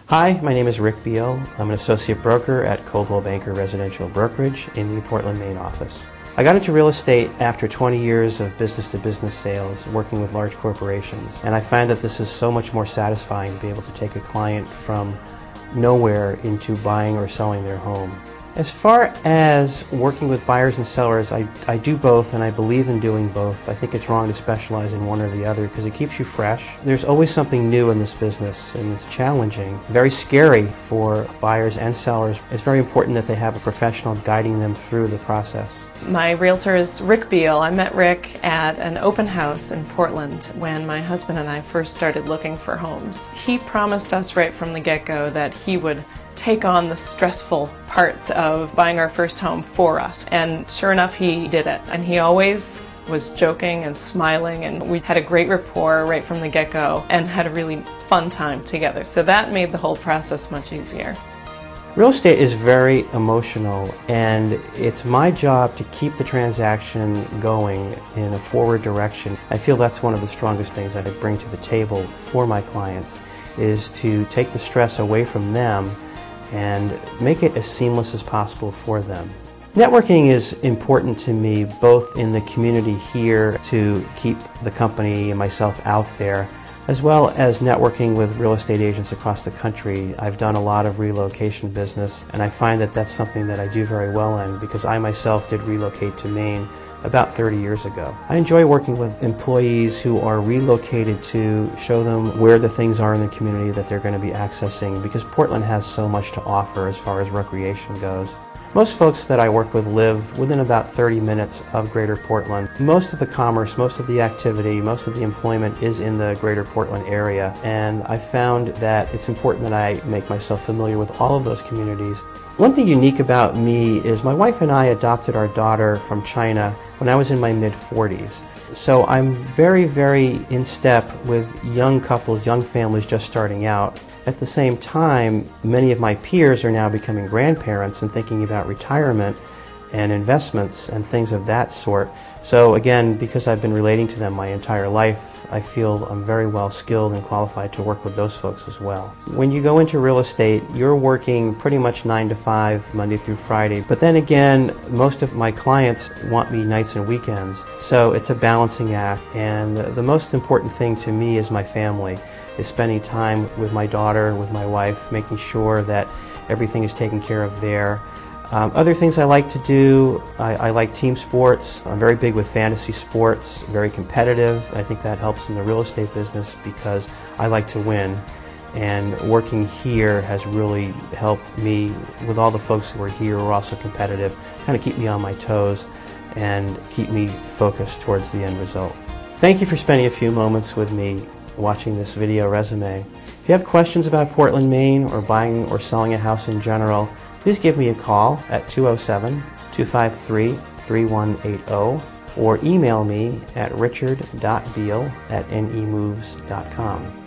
Hi, my name is Rick Beal. I'm an associate broker at Coldwell Banker Residential Brokerage in the Portland, Maine office. I got into real estate after 20 years of business-to-business sales working with large corporations, and I find that this is so much more satisfying to be able to take a client from nowhere into buying or selling their home. As far as working with buyers and sellers, I do both, and I believe in doing both. I think it's wrong to specialize in one or the other because it keeps you fresh. There's always something new in this business, and it's challenging, very scary for buyers and sellers. It's very important that they have a professional guiding them through the process. My realtor is Rick Beal. I met Rick at an open house in Portland when my husband and I first started looking for homes. He promised us right from the get-go that he would take on the stressful parts of buying our first home for us. And sure enough, he did it. And he always was joking and smiling, and we had a great rapport right from the get-go and had a really fun time together. So that made the whole process much easier. Real estate is very emotional, and it's my job to keep the transaction going in a forward direction. I feel that's one of the strongest things I could bring to the table for my clients, is to take the stress away from them and make it as seamless as possible for them. Networking is important to me, both in the community here to keep the company and myself out there, as well as networking with real estate agents across the country. I've done a lot of relocation business, and I find that that's something that I do very well in because I myself did relocate to Maine about 30 years ago. I enjoy working with employees who are relocated to show them where the things are in the community that they're going to be accessing, because Portland has so much to offer as far as recreation goes. Most folks that I work with live within about 30 minutes of Greater Portland. Most of the commerce, most of the activity, most of the employment is in the Greater Portland area, and I found that it's important that I make myself familiar with all of those communities. One thing unique about me is my wife and I adopted our daughter from China when I was in my mid-40s. So I'm very, very in step with young couples, young families just starting out. At the same time, many of my peers are now becoming grandparents and thinking about retirement and investments and things of that sort. So again, because I've been relating to them my entire life, I feel I'm very well skilled and qualified to work with those folks as well. When you go into real estate, you're working pretty much 9 to 5, Monday through Friday. But then again, most of my clients want me nights and weekends. So it's a balancing act. And the most important thing to me is my family, is spending time with my daughter, with my wife, making sure that everything is taken care of there. Other things I like to do, I like team sports. I'm very big with fantasy sports, very competitive. I think that helps in the real estate business because I like to win. And working here has really helped me with all the folks who are here who are also competitive, kind of keep me on my toes and keep me focused towards the end result. Thank you for spending a few moments with me watching this video resume. If you have questions about Portland, Maine, or buying or selling a house in general, please give me a call at 207-253-3180 or email me at richard.beal@nemoves.com.